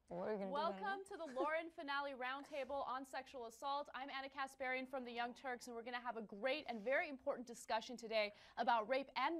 What are you going to do? Welcome to the Lauren finale roundtable on sexual assault. I'm Anna Kasparian from the Young Turks, and we're going to have a great and very important discussion today about rape and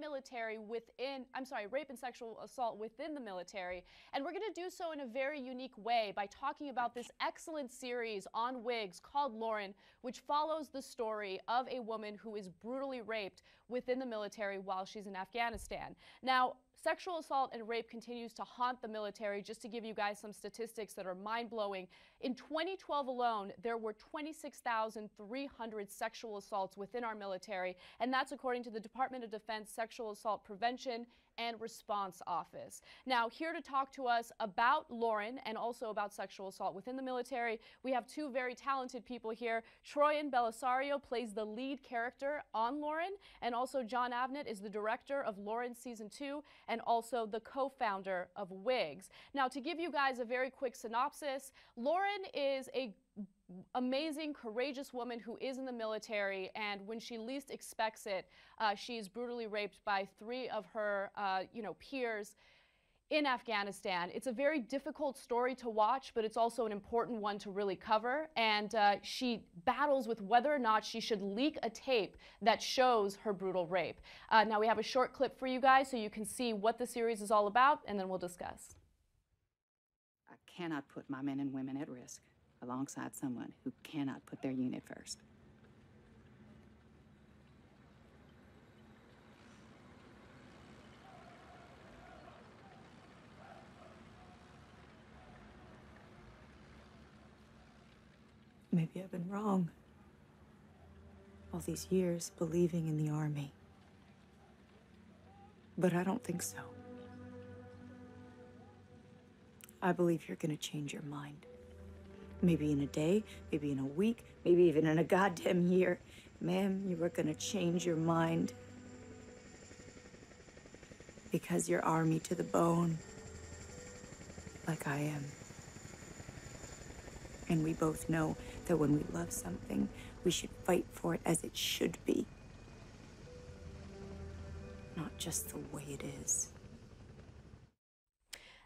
sexual assault within the military. And we're going to do so in a very unique way by talking about this excellent series on Wigs called Lauren, which follows the story of a woman who is brutally raped within the military while she's in Afghanistan. Now, sexual assault and rape continues to haunt the military. Just to give you guys some statistics that are mind-blowing, in 2012 alone, there were 26,300 sexual assaults within our military, and that's according to the Department of Defense Sexual Assault Prevention and Response Office. Now, here to talk to us about Lauren and also about sexual assault within the military, we have two very talented people here. Troian Bellisario plays the lead character on Lauren, and also John Avnet is the director of Lauren Season 2 and also the co-founder of Wigs. Now, to give you guys a very quick synopsis, Lauren is a amazing, courageous woman who is in the military, and when she least expects it, she is brutally raped by three of her, peers in Afghanistan. It's a very difficult story to watch, but it's also an important one to really cover, and she battles with whether or not she should leak a tape that shows her brutal rape. Now we have a short clip for you guys so you can see what the series is all about, and then we'll discuss. I cannot put my men and women at risk alongside someone who cannot put their unit first. Maybe I've been wrong. All these years believing in the army. But I don't think so. I believe you're gonna change your mind. Maybe in a day, maybe in a week, maybe even in a goddamn year. Ma'am, you are gonna change your mind. Because you're army to the bone. Like I am. And we both know that when we love something, we should fight for it as it should be. Not just the way it is.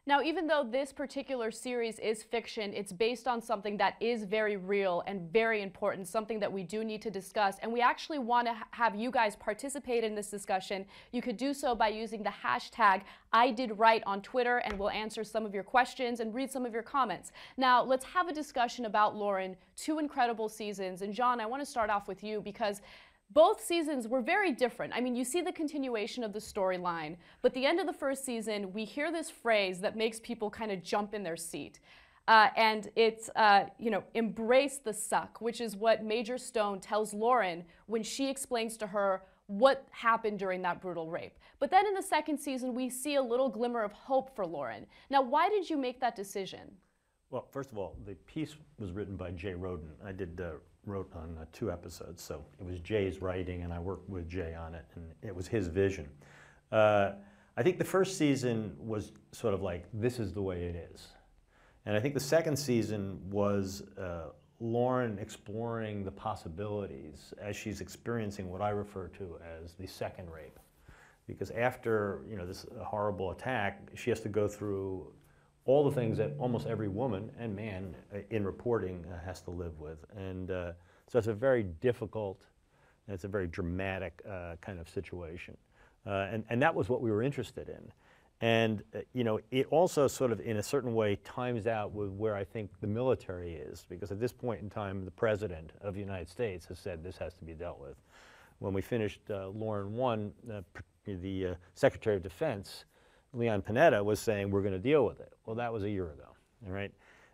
Now, even though this particular series is fiction, it's based on something that is very real and very important, something that we do need to discuss. And we actually want to have you guys participate in this discussion. You could do so by using the hashtag #IDidRight on Twitter, and we'll answer some of your questions and read some of your comments. Now, let's have a discussion about Lauren, two incredible seasons. And John, I want to start off with you because both seasons were very different. I mean, you see the continuation of the storyline, but the end of the first season, we hear this phrase that makes people kind of jump in their seat. And it's, embrace the suck, which is what Major Stone tells Lauren when she explains to her what happened during that brutal rape. But then in the second season, we see a little glimmer of hope for Lauren. Now, why did you make that decision? Well, first of all, the piece was written by Jay Roden. I wrote on 2 episodes, so it was Jay's writing, and I worked with Jay on it, and it was his vision. I think the first season was sort of like, this is the way it is. And I think the second season was Lauren exploring the possibilities as she's experiencing what I refer to as the second rape. Because after this horrible attack, she has to go through all the things that almost every woman and man in reporting has to live with. And so it's a very difficult, and it's a very dramatic kind of situation. And that was what we were interested in. And it also sort of in a certain way times out with where I think the military is, because at this point in time, the President of the United States has said this has to be dealt with. When we finished Lauren 1, the Secretary of Defense, Leon Panetta, was saying we're going to deal with it. Well, that was a year ago, all right?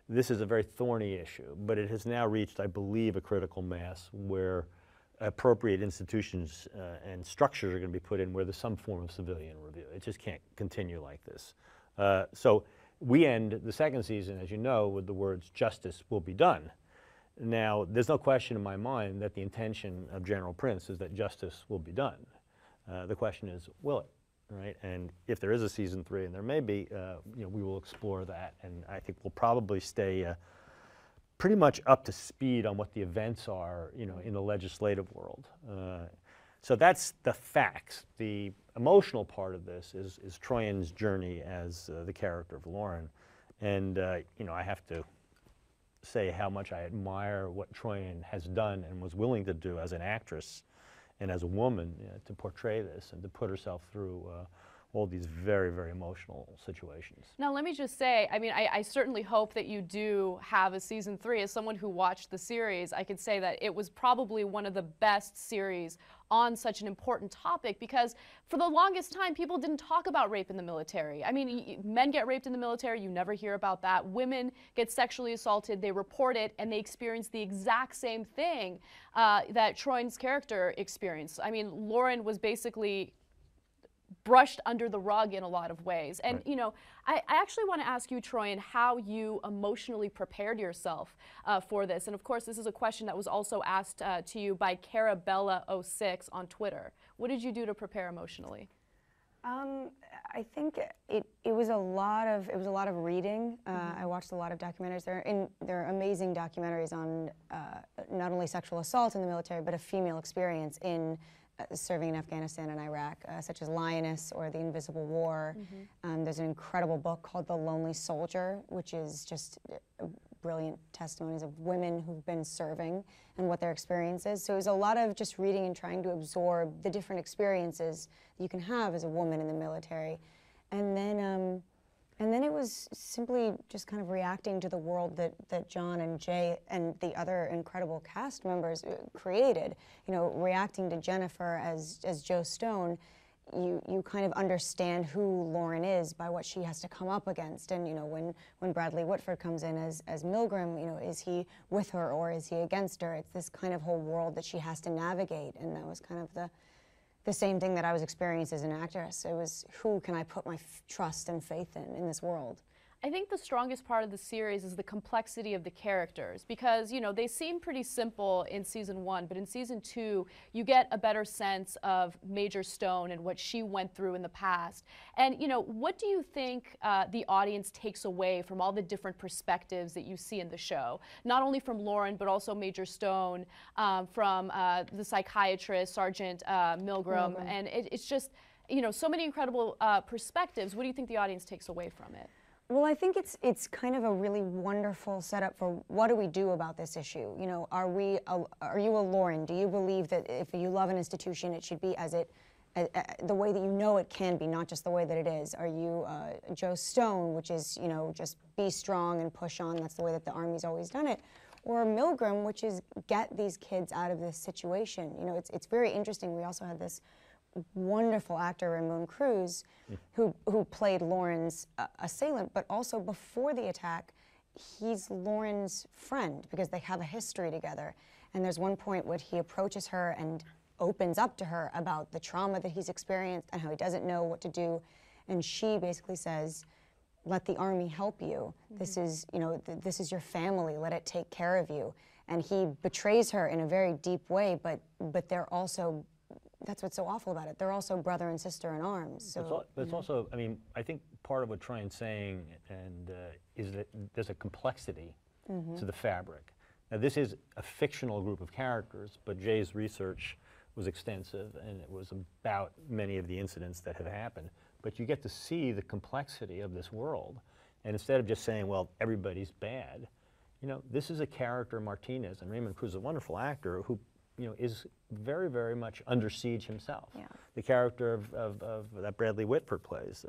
This is a very thorny issue, but it has now reached, I believe, a critical mass where appropriate institutions and structures are going to be put in where there's some form of civilian review. It just can't continue like this. So we end the second season, as you know, with the words, "Justice will be done." Now, there's no question in my mind that the intention of General Prince is that justice will be done. The question is, will it? Right? And if there is a season 3, and there may be, we will explore that, and I think we'll probably stay pretty much up to speed on what the events are, in the legislative world. So that's the facts. The emotional part of this is Troian's journey as the character of Lauren, And, you know, I have to say how much I admire what Troian has done and was willing to do as an actress and as a woman, you know, to portray this and to put herself through all these very, very emotional situations. Now, let me just say, I mean, I certainly hope that you do have a season 3. As someone who watched the series, I could say that it was probably one of the best series on such an important topic, because for the longest time, people didn't talk about rape in the military. I mean, men get raped in the military, you never hear about that. Women get sexually assaulted, they report it, and they experience the exact same thing that Troian's character experienced. I mean, Lauren was basically brushed under the rug in a lot of ways. And, you know, I actually want to ask you, Troian, how you emotionally prepared yourself for this. And of course, this is a question that was also asked to you by Carabella06 on Twitter. What did you do to prepare emotionally? I think it was a lot of reading. I watched a lot of documentaries. There are amazing documentaries on not only sexual assault in the military, but a female experience in serving in Afghanistan and Iraq, such as Lioness or The Invisible War. There's an incredible book called The Lonely Soldier, which is just brilliant testimonies of women who've been serving and what their experience is. So it was a lot of just reading and trying to absorb the different experiences that you can have as a woman in the military. And then it was simply just kind of reacting to the world that John and Jay and the other incredible cast members created. You know, reacting to Jennifer as Joe Stone, you kind of understand who Lauren is by what she has to come up against. And, you know, when Bradley Whitford comes in as Milgram, you know, is he with her or is he against her? It's this kind of whole world that she has to navigate, and that was kind of the same thing that I was experiencing as an actress. It was, who can I put my trust and faith in this world? I think the strongest part of the series is the complexity of the characters, because, you know, they seem pretty simple in season 1, but in season 2, you get a better sense of Major Stone and what she went through in the past. And, you know, what do you think the audience takes away from all the different perspectives that you see in the show? Not only from Lauren, but also Major Stone, from the psychiatrist, Sergeant Milgram, and it's just, you know, so many incredible perspectives. What do you think the audience takes away from it? Well, I think it's kind of a really wonderful setup for what do we do about this issue. You know, are you a Lauren? Do you believe that if you love an institution, it should be the way that you know it can be, not just the way that it is? Are you Joe Stone, which is, you know, just be strong and push on? That's the way that the Army's always done it. Or Milgram, which is get these kids out of this situation. You know, it's very interesting. We also had this wonderful actor, Ramon Cruz, who played Lauren's assailant, but also before the attack, he's Lauren's friend because they have a history together. And there's one point where he approaches her and opens up to her about the trauma that he's experienced and how he doesn't know what to do. And she basically says, let the Army help you. This is, you know, this is your family. Let it take care of you. And he betrays her in a very deep way, but they're also, that's what's so awful about it. They're also brother and sister in arms. So, but it's also, I mean, I think part of what Troian's saying is that there's a complexity to the fabric. Now, this is a fictional group of characters, but Jay's research was extensive, and it was about many of the incidents that have happened. But you get to see the complexity of this world, and instead of just saying, well, everybody's bad, you know, this is a character, Martinez, and Raymond Cruz, a wonderful actor who, you know, is very, very much under siege himself. Yeah. The character of that Bradley Whitford plays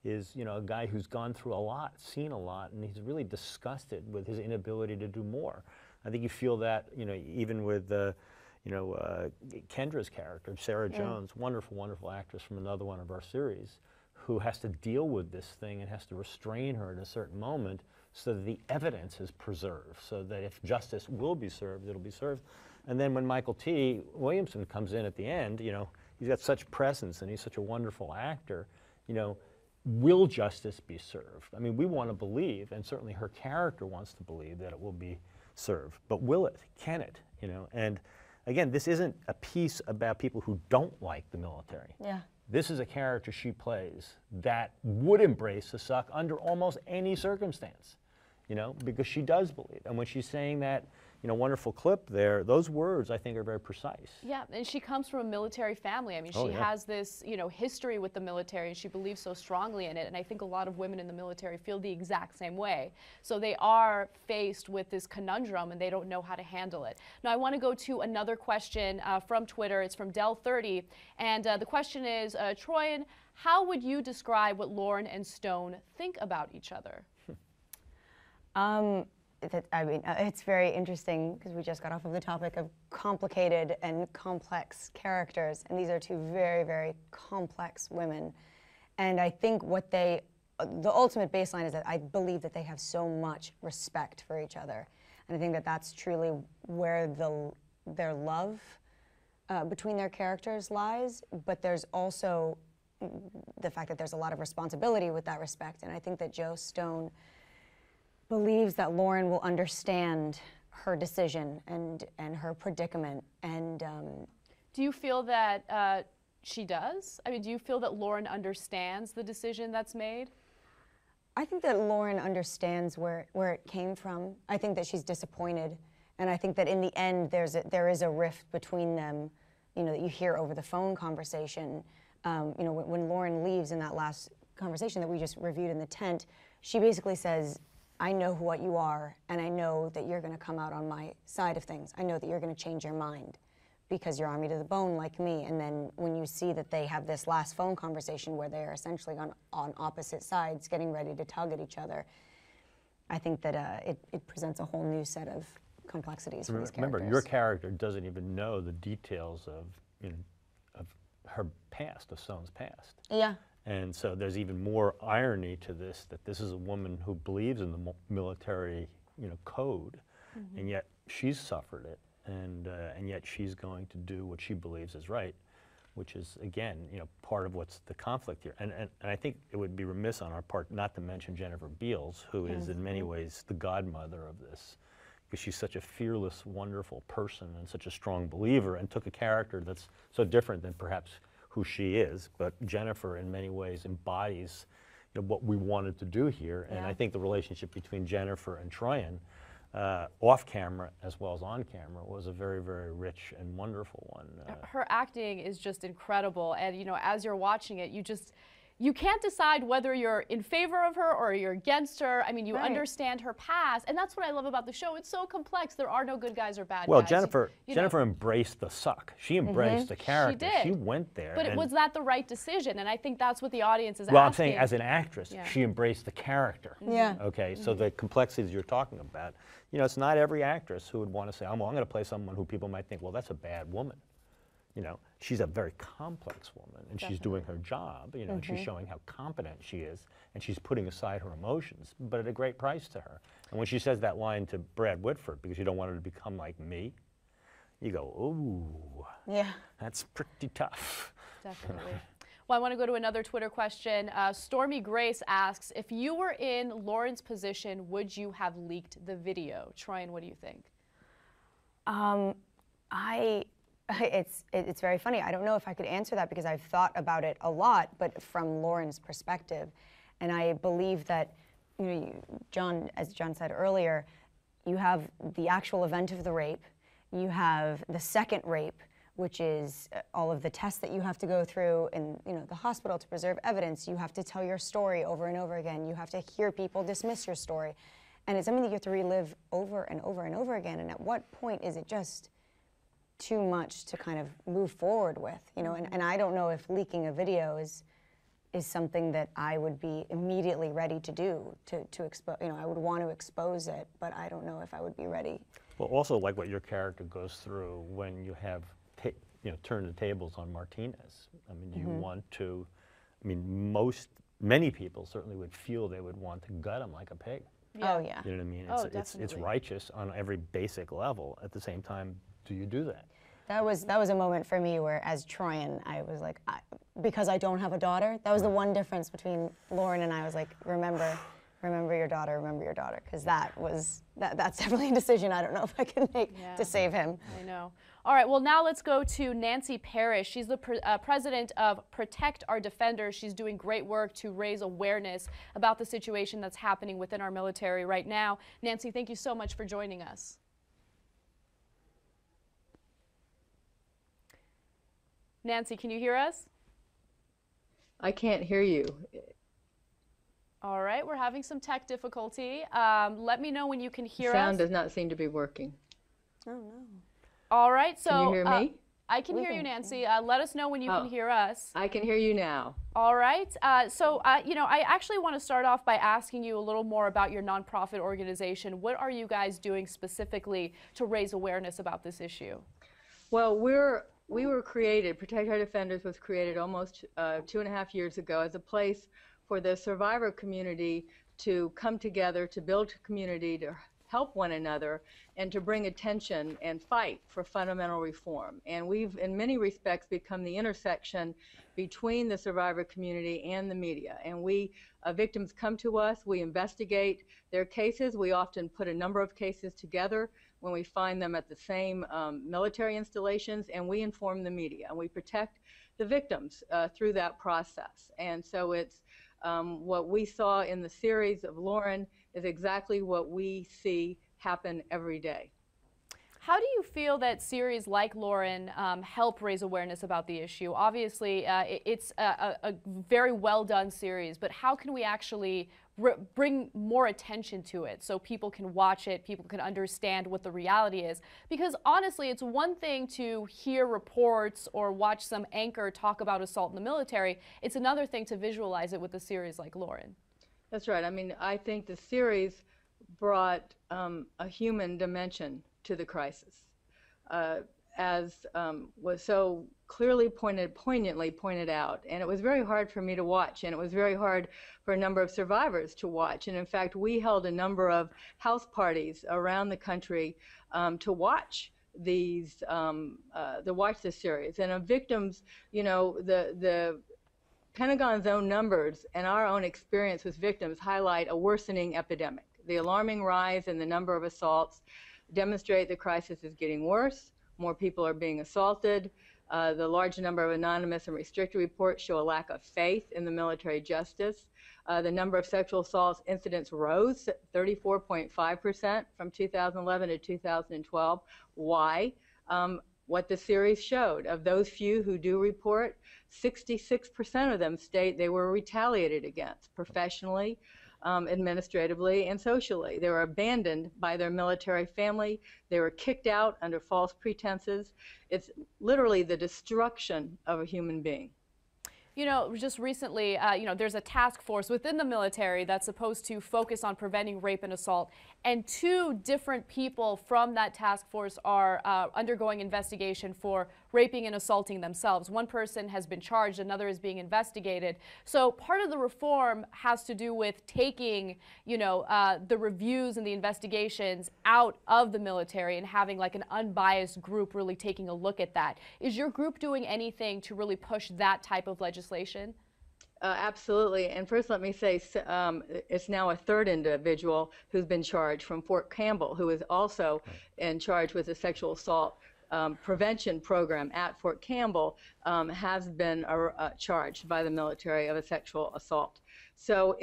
is, you know, a guy who's gone through a lot, seen a lot, and he's really disgusted with his inability to do more. I think you feel that, you know, even with, you know, Kendra's character, Sarah Jones, wonderful, wonderful actress from another one of our series, who has to deal with this thing and has to restrain her at a certain moment so that the evidence is preserved, so that if justice will be served, it'll be served. And then when Michael T. Williamson comes in at the end, you know, he's got such presence and he's such a wonderful actor, you know, will justice be served? I mean, we want to believe, and certainly her character wants to believe that it will be served, but will it? Can it? You know, and again, this isn't a piece about people who don't like the military. yeah. This is a character she plays that would embrace the suck under almost any circumstance, you know, because she does believe. And when she's saying that, wonderful clip there. Those words, I think, are very precise. Yeah, and she comes from a military family. I mean, she has this, history with the military, and she believes so strongly in it. And I think a lot of women in the military feel the exact same way. So they are faced with this conundrum, and they don't know how to handle it. Now, I want to go to another question from Twitter. It's from Del30, and the question is, Troian, how would you describe what Lauren and Stone think about each other? It's very interesting because we just got off of the topic of complicated and complex characters, and these are two very, very complex women. And I think the ultimate baseline is that I believe that they have so much respect for each other. And I think that that's truly where their love between their characters lies, but there's also the fact that there's a lot of responsibility with that respect. And I think that Joe Stone believes that Lauren will understand her decision and her predicament. And do you feel that she does? I mean, do you feel that Lauren understands the decision that's made? I think that Lauren understands where it came from. I think that she's disappointed, and I think that in the end there is a rift between them, that you hear over the phone conversation. When Lauren leaves in that last conversation that we just reviewed in the tent, she basically says, I know what you are, and I know that you're going to come out on my side of things. I know that you're going to change your mind because you're army to the bone like me. And then when you see that they have this last phone conversation where they are essentially on opposite sides getting ready to tug at each other, I think that it presents a whole new set of complexities for these characters. Remember, your character doesn't even know the details of her past, of Stone's past. Yeah. And so there's even more irony to this, that this is a woman who believes in the military, code, and yet she's suffered it, and yet she's going to do what she believes is right, which is, again, part of what's the conflict here. And I think it would be remiss on our part not to mention Jennifer Beals, who is in many ways the godmother of this, because she's such a fearless, wonderful person and such a strong believer, and took a character that's so different than perhaps who she is, but Jennifer in many ways embodies what we wanted to do here. And I think the relationship between Jennifer and Troian, off camera as well as on camera, was a very, very rich and wonderful one. Her acting is just incredible, and as you're watching it, you can't decide whether you're in favor of her or you're against her. I mean, you understand her past, and that's what I love about the show. It's so complex. There are no good guys or bad guys. Well, Jennifer embraced the suck. She embraced the character. She did. She went there. But was that the right decision? And I think that's what the audience is asking. Well, I'm saying as an actress, she embraced the character. Yeah. Okay, so the complexities you're talking about, it's not every actress who would want to say, I'm going to play someone who people might think, well, that's a bad woman. She's a very complex woman, and she's doing her job, and she's showing how competent she is, and she's putting aside her emotions, but at a great price to her. And when she says that line to Brad Whitford, because you don't want her to become like me, you go, ooh, that's pretty tough. Definitely. Well, I want to go to another Twitter question. Stormy Grace asks, if you were in Lauren's position, would you have leaked the video? Troian, what do you think? It's very funny. I don't know if I could answer that because I've thought about it a lot, but from Lauren's perspective. And I believe that, John, as John said earlier, you have the actual event of the rape, you have the second rape, which is all of the tests that you have to go through in the hospital to preserve evidence. You have to tell your story over and over again. You have to hear people dismiss your story. And it's something that you have to relive over and over and over again. And at what point is it just too much to kind of move forward with, and I don't know if leaking a video is something that I would be immediately ready to do, to expose, I would want to expose it, but I don't know if I would be ready. Well, also like what your character goes through when you have, turned the tables on Martinez. I mean, you want to, many people certainly would feel they would want to gut him like a pig. Yeah. Oh, yeah. You know what I mean? It's definitely. righteous on every basic level. At the same time, do you do that? That was a moment for me where, as Troian, I was like, because I don't have a daughter, that was the one difference between Lauren and I. Was like, remember your daughter, because that's definitely a decision I don't know if I can make to save him. I know. All right, well, now let's go to Nancy Parrish. She's the president of Protect Our Defenders. She's doing great work to raise awareness about the situation that's happening within our military right now. Nancy, thank you so much for joining us. Nancy, can you hear us? I can't hear you. All right, we're having some tech difficulty. Let me know when you can hear us. Sound does not seem to be working. Oh no. All right, so Can you hear me? I can hear you, Nancy. Let us know when you can hear us. I can hear you now. All right. You know, I actually want to start off by asking you a little more about your nonprofit organization. What are you guys doing specifically to raise awareness about this issue? Well, we were created, Protect Our Defenders was created almost 2.5 years ago as a place for the survivor community to come together, to build a community, to help one another, and to bring attention and fight for fundamental reform. And we've, in many respects, become the intersection between the survivor community and the media. And victims come to us, we investigate their cases. We often put a number of cases together when we find them at the same military installations, and we inform the media. And we protect the victims through that process. And so it's what we saw in the series of Lauren is exactly what we see happen every day. How do you feel that series like Lauren help raise awareness about the issue? Obviously, it's a very well done series, but how can we actually bring more attention to it so people can watch it, people can understand what the reality is? Because honestly, it's one thing to hear reports or watch some anchor talk about assault in the military. It's another thing to visualize it with a series like Lauren. That's right. I mean, I think the series brought a human dimension to the crisis, as was so clearly poignantly pointed out. And it was very hard for me to watch, and it was very hard for a number of survivors to watch. And in fact, we held a number of house parties around the country to watch these, the series. And of victims, you know, the Pentagon's own numbers and our own experience with victims highlight a worsening epidemic. The alarming rise in the number of assaults demonstrate the crisis is getting worse. More people are being assaulted. The large number of anonymous and restricted reports show a lack of faith in the military justice. The number of sexual assault incidents rose 34.5% from 2011 to 2012. Why? What the series showed, of those few who do report, 66% of them state they were retaliated against professionally, administratively, and socially. They were abandoned by their military family. They were kicked out under false pretenses. It's literally the destruction of a human being. You know, just recently, you know, there's a task force within the military that's supposed to focus on preventing rape and assault, and 2 different people from that task force are undergoing investigation for raping and assaulting themselves. One person has been charged, another is being investigated. So part of the reform has to do with taking, you know, the reviews and the investigations out of the military and having like an unbiased group really taking a look at that. Is your group doing anything to really push that type of legislation? Absolutely. And first let me say it's now a 3rd individual who's been charged from Fort Campbell, who is also in charge with a sexual assault prevention program at Fort Campbell, has been charged by the military of a sexual assault. So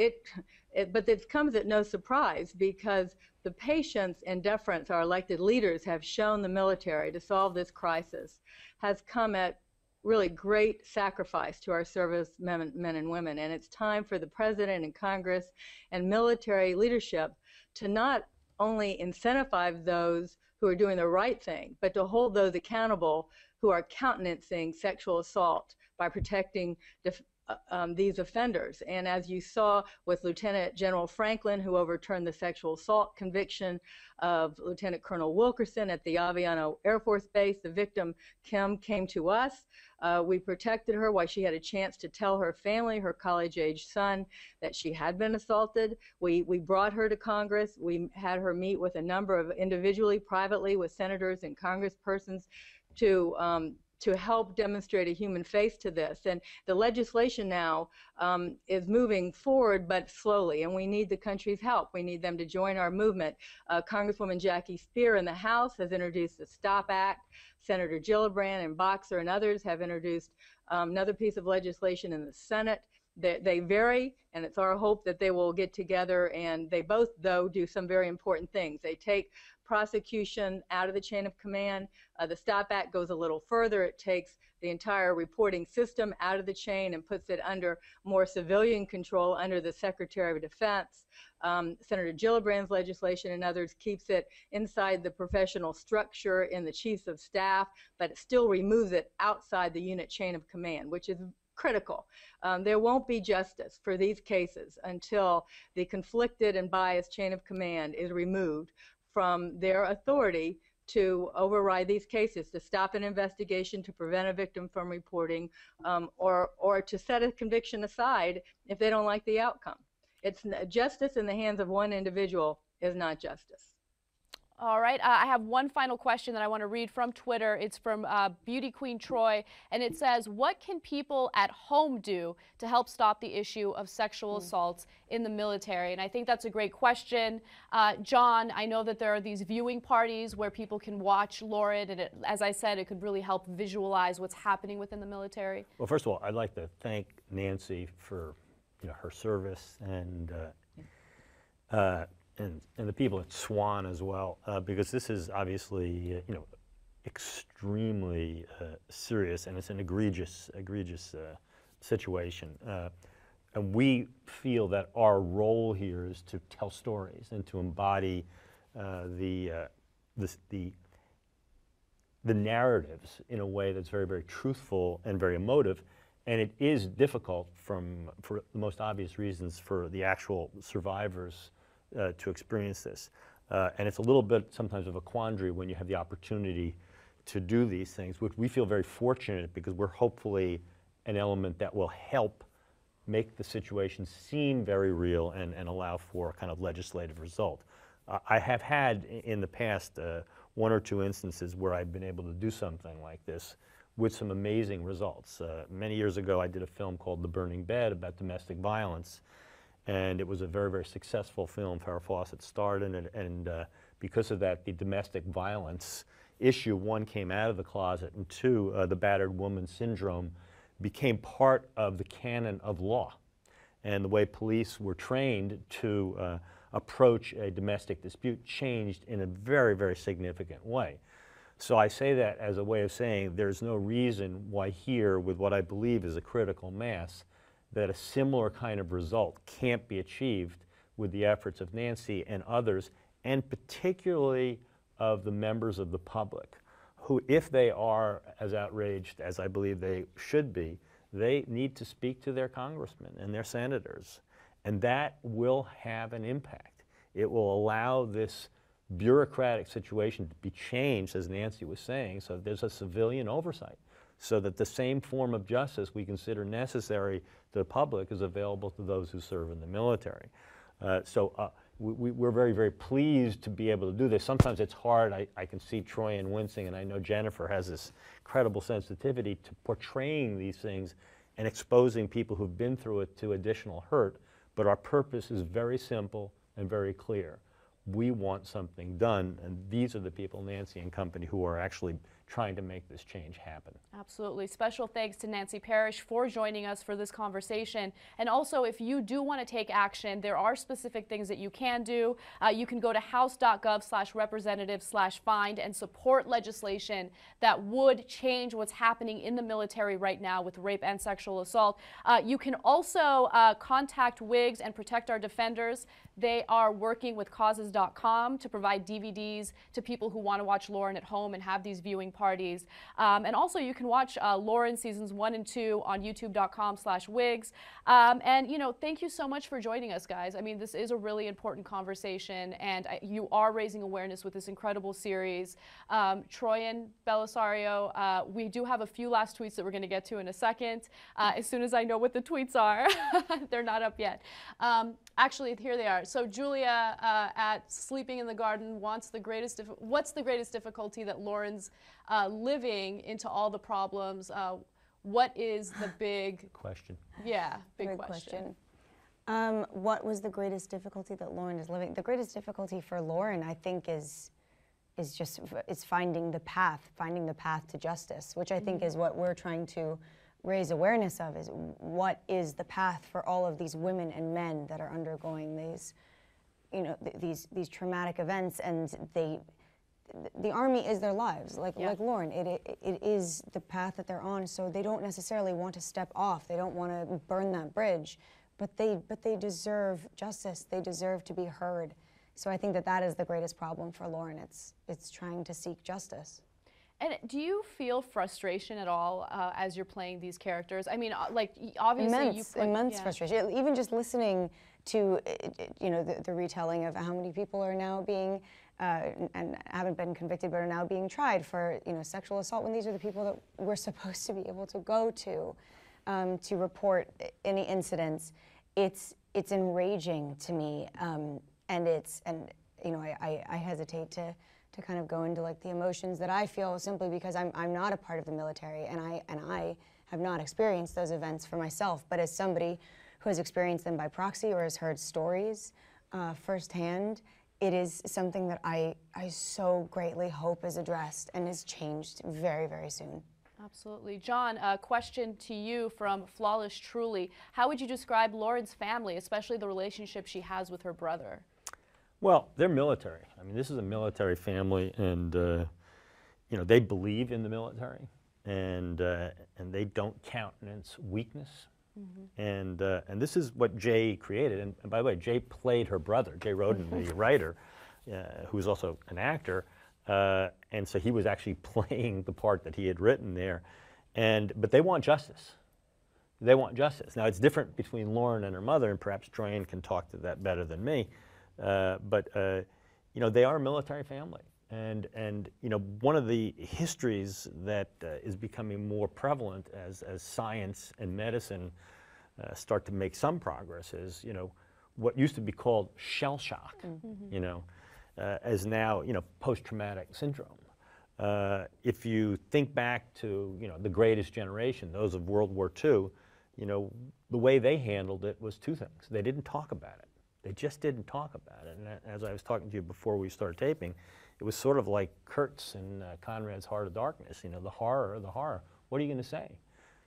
but it comes at no surprise, because the patience and deference our elected leaders have shown the military to solve this crisis has come at really great sacrifice to our service men and women. And it's time for the President and Congress and military leadership to not only incentivize those who are doing the right thing, but to hold those accountable who are countenancing sexual assault by protecting these offenders. And as you saw with Lieutenant General Franklin, who overturned the sexual assault conviction of Lieutenant Colonel Wilkerson at the Aviano Air Force Base, the victim, Kim, came to us. We protected her while she had a chance to tell her family, her college-age son, that she had been assaulted. We brought her to Congress. We had her meet with a number of individually, privately, with senators and congresspersons to help demonstrate a human face to this. And the legislation now is moving forward, but slowly, and we need the country's help. We need them to join our movement. Congresswoman Jackie Speer in the House has introduced the STOP Act. Senator Gillibrand and Boxer and others have introduced another piece of legislation in the Senate. They vary, and it's our hope that they will get together, and they both, though, do some very important things. They take prosecution out of the chain of command. The STOP Act goes a little further. It takes the entire reporting system out of the chain and puts it under more civilian control under the Secretary of Defense. Senator Gillibrand's legislation and others keeps it inside the professional structure in the chiefs of staff, but it still removes it outside the unit chain of command, which is critical. There won't be justice for these cases until the conflicted and biased chain of command is removed from their authority to override these cases, to stop an investigation, to prevent a victim from reporting, or to set a conviction aside if they don't like the outcome. It's justice in the hands of one individual is not justice. All right, I have one final question that I want to read from Twitter. It's from Beauty Queen Troy, and it says, what can people at home do to help stop the issue of sexual assaults in the military? And I think that's a great question. John, I know that there are these viewing parties where people can watch Lauren, and as I said, it could really help visualize what's happening within the military. Well, first of all, I'd like to thank Nancy for her service and the people at SWAN as well, because this is obviously, extremely serious, and it's an egregious situation. And we feel that our role here is to tell stories and to embody the narratives in a way that's very, very truthful and very emotive. And it is difficult for the most obvious reasons for the actual survivors to experience this. And it's a little bit sometimes of a quandary when you have the opportunity to do these things, which we feel very fortunate because we're hopefully an element that will help make the situation seem very real and allow for a kind of legislative result. I have had in the past one or two instances where I've been able to do something like this with some amazing results. Many years ago, I did a film called The Burning Bed about domestic violence, and it was a very, very successful film. Farrah Fawcett starred in it, and because of that, the domestic violence issue, one, came out of the closet, and two, the battered woman syndrome became part of the canon of law. And the way police were trained to approach a domestic dispute changed in a very, very significant way. So I say that as a way of saying there's no reason why here, with what I believe is a critical mass, that a similar kind of result can't be achieved with the efforts of Nancy and others, and particularly of the members of the public, who, if they are as outraged as I believe they should be, they need to speak to their congressmen and their senators. And that will have an impact. It will allow this bureaucratic situation to be changed, as Nancy was saying, so there's a civilian oversight, so that the same form of justice we consider necessary to the public is available to those who serve in the military. We're very, very pleased to be able to do this. Sometimes it's hard. I can see Troian wincing, and I know Jennifer has this incredible sensitivity to portraying these things and exposing people who've been through it to additional hurt. But our purpose is very simple and very clear. We want something done, and these are the people, Nancy and company, who are actually trying to make this change happen. Absolutely. Special thanks to Nancy Parrish for joining us for this conversation. And also, if you do want to take action, there are specific things that you can do. You can go to house.gov/representative/find and support legislation that would change what's happening in the military right now with rape and sexual assault. You can also contact Wigs and Protect Our Defenders. They are working with causes.com to provide DVDs to people who want to watch Lauren at home and have these viewing parties. And also you can watch Lauren seasons 1 and 2 on youtube.com/wigs. And thank you so much for joining us, guys. I mean, this is a really important conversation, and you are raising awareness with this incredible series. Troian, Bellisario, we do have a few last tweets that we're going to get to in a second. As soon as I know what the tweets are. They're not up yet. Actually, here they are. So Julia at Sleeping in the Garden wants what's the greatest difficulty that Lauren's living into all the problems? What is the big question? Yeah, big question. What was the greatest difficulty that Lauren is living? The greatest difficulty for Lauren, I think, is finding the path to justice, which I think is what we're trying to raise awareness of, is what is the path for all of these women and men that are undergoing these, these traumatic events, and they the army is their lives, like Lauren. It is the path that they're on, so they don't necessarily want to step off. They don't want to burn that bridge, but they deserve justice. They deserve to be heard. So I think that is the greatest problem for Lauren. It's trying to seek justice. And do you feel frustration at all as you're playing these characters? I mean, like, obviously immense frustration. Even just listening to, the retelling of how many people are now being, and haven't been convicted, but are now being tried for, sexual assault, when these are the people that we're supposed to be able to go to report any incidents. It's enraging to me, and I hesitate to kind of go into like the emotions that I feel, simply because I'm not a part of the military, and I have not experienced those events for myself. But as somebody who has experienced them by proxy or has heard stories firsthand, it is something that I so greatly hope is addressed and is changed very, very soon. Absolutely. John, a question to you from Flawless Truly. How would you describe Lauren's family, especially the relationship she has with her brother? Well, they're military. I mean, this is a military family, and they believe in the military, and they don't countenance weakness. And this is what Jay created. And by the way, Jay played her brother, Jay Roden, the writer, who was also an actor. And so he was actually playing the part that he had written there. But they want justice. They want justice. Now, it's different between Lauren and her mother, and perhaps Troian can talk to that better than me. But they are a military family. And one of the histories that is becoming more prevalent as science and medicine start to make some progress is, what used to be called shell shock, as now, post-traumatic syndrome. If you think back to, the greatest generation, those of World War II, the way they handled it was two things. They didn't talk about it. They just didn't talk about it. And as I was talking to you before we started taping, it was sort of like Kurtz in Conrad's Heart of Darkness, the horror. What are you going to say?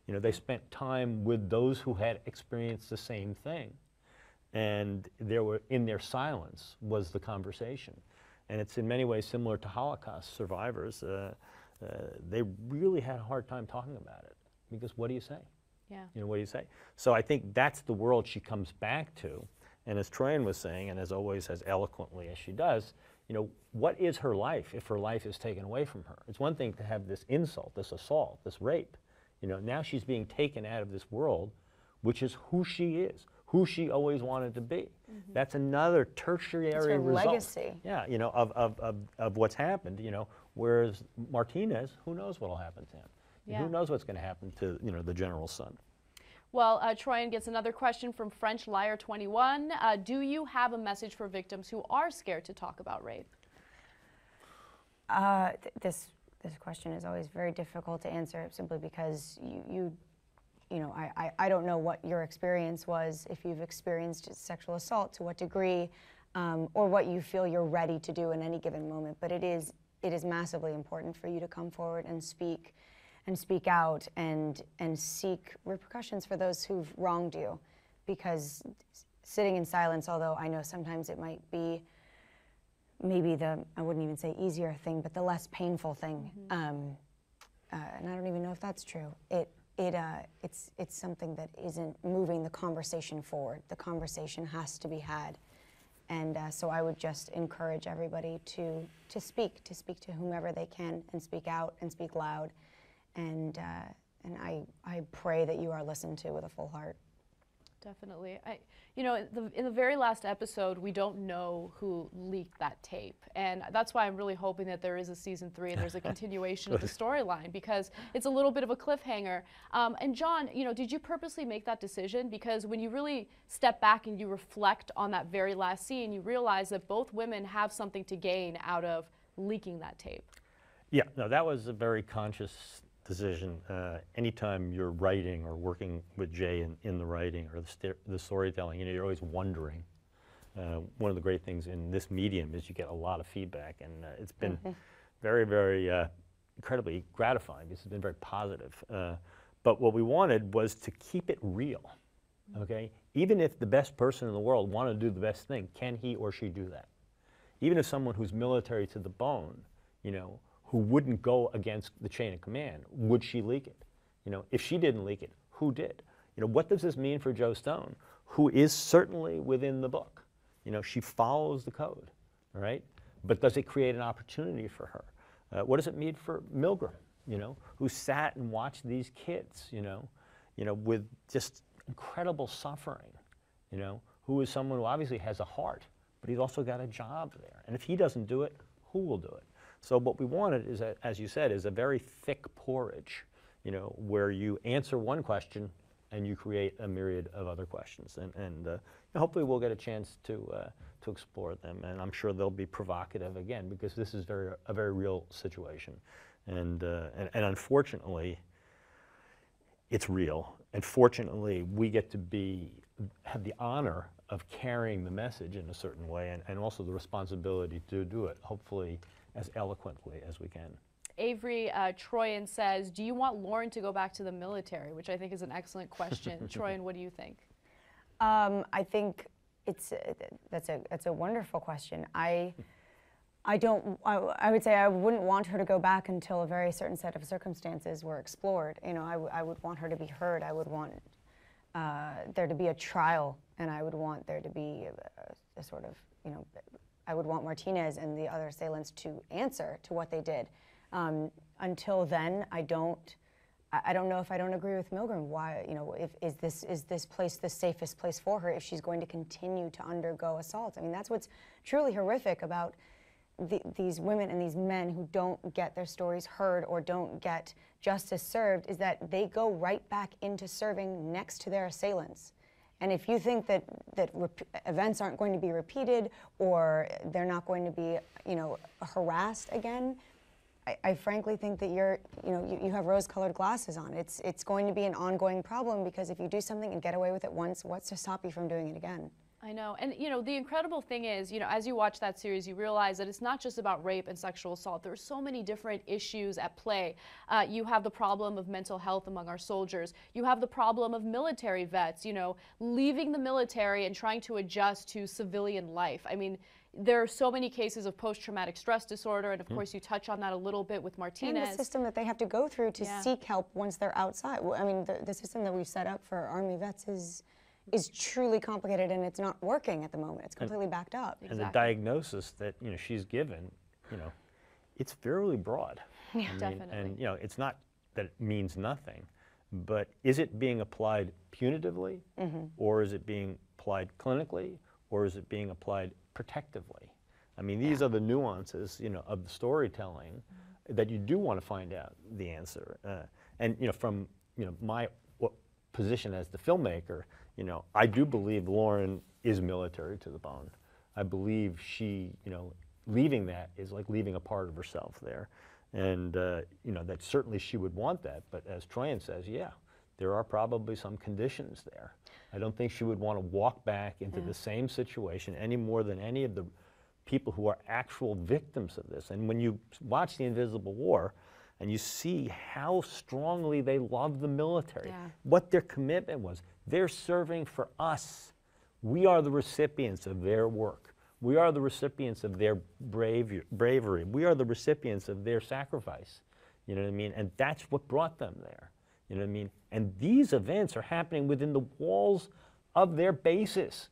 They spent time with those who had experienced the same thing. And in their silence was the conversation. And it's in many ways similar to Holocaust survivors. They really had a hard time talking about it, because what do you say? Yeah. What do you say? So I think that's the world she comes back to. And as Troian was saying, and as always as eloquently as she does, what is her life if her life is taken away from her? It's one thing to have this insult, this assault, this rape. Now she's being taken out of this world, which is who she is, who she always wanted to be. That's another tertiary result. Legacy. Yeah, of what's happened. Whereas Martinez, who knows what will happen to him? Yeah. Who knows what's going to happen to the general's son? Well, Troian gets another question from French Liar 21. Do you have a message for victims who are scared to talk about rape? This question is always very difficult to answer, simply because I don't know what your experience was, if you've experienced sexual assault, to what degree, or what you feel you're ready to do in any given moment. But it is massively important for you to come forward and speak out and seek repercussions for those who've wronged you, because sitting in silence, although I know sometimes it might be maybe I wouldn't even say easier thing, but the less painful thing, and I don't even know if that's true. It's something that isn't moving the conversation forward. The conversation has to be had, and so I would just encourage everybody to speak to whomever they can, and speak out and speak loud. And I pray that you are listened to with a full heart. Definitely. In the very last episode, we don't know who leaked that tape. And that's why I'm really hoping that there is a season 3 and there's a continuation of the storyline, because it's a little bit of a cliffhanger. And John, did you purposely make that decision? Because when you really step back and you reflect on that very last scene, you realize that both women have something to gain out of leaking that tape. Yeah, no, that was a very conscious decision. Anytime you're writing or working with Jay in the writing or the storytelling, you're always wondering. One of the great things in this medium is you get a lot of feedback, and it's been very, very incredibly gratifying. This has been very positive. But what we wanted was to keep it real, okay? Even if the best person in the world wanted to do the best thing, can he or she do that? Even if someone who's military to the bone, who wouldn't go against the chain of command, would she leak it? If she didn't leak it, who did? What does this mean for Joe Stone, who is certainly within the book? She follows the code, all right? But does it create an opportunity for her? What does it mean for Milgram, who sat and watched these kids, with just incredible suffering, who is someone who obviously has a heart, but he's also got a job there. And if he doesn't do it, who will do it? So what we wanted is, as you said, is a very thick porridge, where you answer one question and you create a myriad of other questions. And hopefully we'll get a chance to explore them. And I'm sure they'll be provocative again, because this is a very real situation. And unfortunately, it's real. And fortunately, we get to have the honor of carrying the message in a certain way, and also the responsibility to do it, hopefully as eloquently as we can. Avery Troian says, do you want Lauren to go back to the military? Which I think is an excellent question. Troian, what do you think? I think that's a wonderful question. I would say I wouldn't want her to go back until a very certain set of circumstances were explored. I would want her to be heard. I would want there to be a trial, and I would want there to be a sort of, I would want Martinez and the other assailants to answer to what they did. Until then, I don't know if I don't agree with Milgram. Why, is this place the safest place for her if she's going to continue to undergo assaults? I mean, that's what's truly horrific about these women and these men who don't get their stories heard or don't get justice served, is that they go right back into serving next to their assailants. And if you think that events aren't going to be repeated or they're not going to be, harassed again, I frankly think that you have rose-colored glasses on. It's going to be an ongoing problem, because if you do something and get away with it once, what's to stop you from doing it again? I know. And, the incredible thing is, as you watch that series, you realize that it's not just about rape and sexual assault. There are so many different issues at play. You have the problem of mental health among our soldiers. You have the problem of military vets, leaving the military and trying to adjust to civilian life. I mean, there are so many cases of post-traumatic stress disorder, and of course you touch on that a little bit with Martinez. And the system that they have to go through to seek help once they're outside. I mean, the system that we've set up for Army vets is truly complicated, and it's not working at the moment. It's completely backed up. And the diagnosis that she's given, it's fairly broad. Yeah, definitely. And it's not that it means nothing, but is it being applied punitively, or is it being applied clinically, or is it being applied protectively? I mean, these are the nuances, of the storytelling that you do want to find out the answer. And from my position as the filmmaker, I do believe Lauren is military to the bone. I believe she, leaving that is like leaving a part of herself there, and that certainly she would want that. But as Troian says, there are probably some conditions there. I don't think she would want to walk back into the same situation any more than any of the people who are actual victims of this. And when you watch The Invisible War and you see how strongly they love the military, what their commitment was, they're serving for us. We are the recipients of their work. We are the recipients of their bravery. We are the recipients of their sacrifice. You know what I mean? And that's what brought them there. You know what I mean? And these events are happening within the walls of their bases.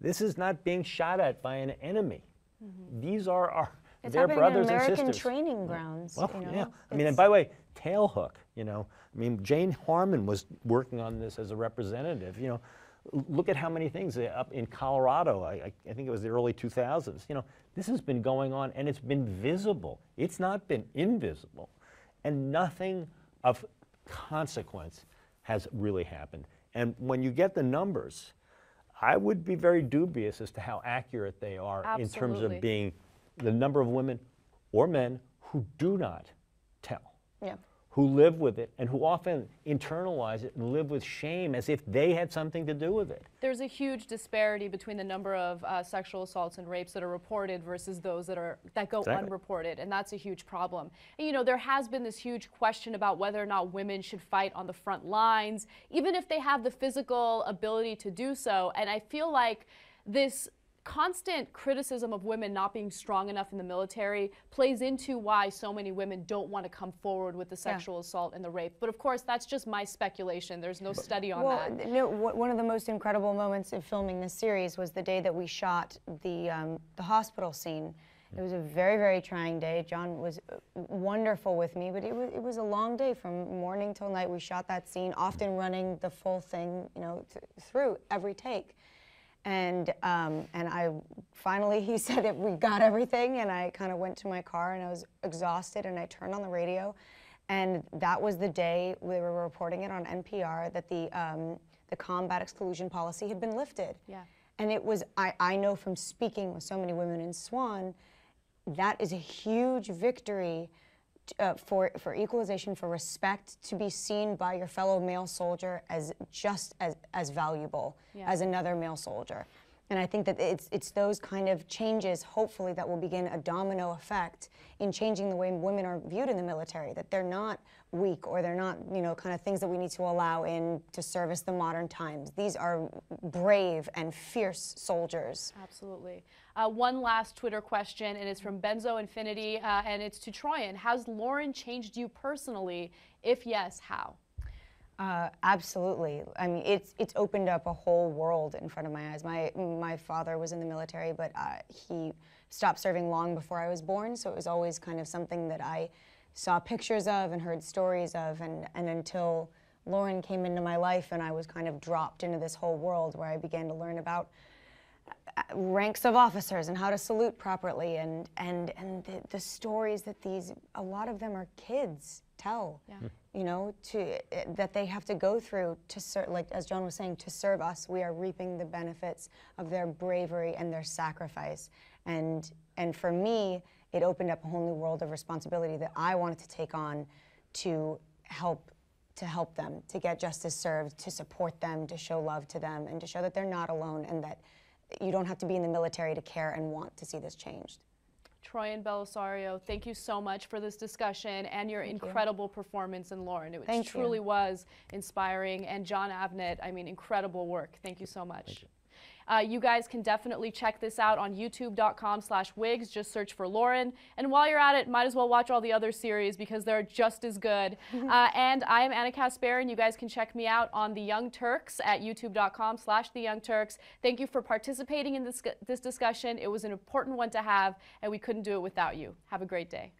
This is not being shot at by an enemy. These are their brothers and sisters. It's happening in American training grounds. Well, I mean, and by the way, Tailhook, I mean, Jane Harmon was working on this as a representative. Look at how many things up in Colorado, I think it was the early 2000s. This has been going on, and it's been visible. It's not been invisible. And nothing of consequence has really happened. And when you get the numbers, I would be very dubious as to how accurate they are in terms of being the number of women or men who do not tell, who live with it, and who often internalize it and live with shame as if they had something to do with it. There's a huge disparity between the number of sexual assaults and rapes that are reported versus those that go unreported, and that's a huge problem. And, there has been this huge question about whether or not women should fight on the front lines, even if they have the physical ability to do so. And I feel like this constant criticism of women not being strong enough in the military plays into why so many women don't want to come forward with the sexual assault and the rape. But of course, that's just my speculation. There's no study on that. No, one of the most incredible moments of filming this series was the day that we shot the hospital scene. It was a very, very trying day. John was wonderful with me, but it was a long day from morning till night. We shot that scene, often running the full thing, you know, through every take. And I finally, he said that we got everything, and I kind of went to my car, and I was exhausted, and I turned on the radio, and that was the day we were reporting it on NPR that the combat exclusion policy had been lifted. Yeah. And it was, I know from speaking with so many women in Swan, that is a huge victory for equalization, for respect, to be seen by your fellow male soldier as just as valuable as another male soldier. And I think that it's those kind of changes, hopefully, that will begin a domino effect in changing the way women are viewed in the military, that they're not weak, or they're not, you know, kind of things that we need to allow in to service the modern times. These are brave and fierce soldiers. Absolutely. One last Twitter question, and it's from Benzo Infinity, and it's to Troian. Has Lauren changed you personally? If yes, how? Absolutely. I mean, it's opened up a whole world in front of my eyes. My father was in the military, but he stopped serving long before I was born, so it was always kind of something that I saw pictures of and heard stories of, and until Lauren came into my life and I was kind of dropped into this whole world where I began to learn about ranks of officers and how to salute properly, and the stories that a lot of them are kids tell, you know, that they have to go through to serve, like as John was saying, to serve us. We are reaping the benefits of their bravery and their sacrifice, and for me, it opened up a whole new world of responsibility that I wanted to take on to help them, to get justice served, to support them, to show love to them, and to show that they're not alone, and that you don't have to be in the military to care and want to see this changed. Troian Bellisario, thank you so much for this discussion and your incredible performance in Lauren. It truly was inspiring. And John Avnet, I mean, incredible work. Thank you so much. You guys can definitely check this out on youtube.com/wigs. Just search for Lauren. And while you're at it, might as well watch all the other series because they're just as good. And I am Anna Kasparian. You guys can check me out on The Young Turks at youtube.com/theyoungturks. Thank you for participating in this discussion. It was an important one to have, and we couldn't do it without you. Have a great day.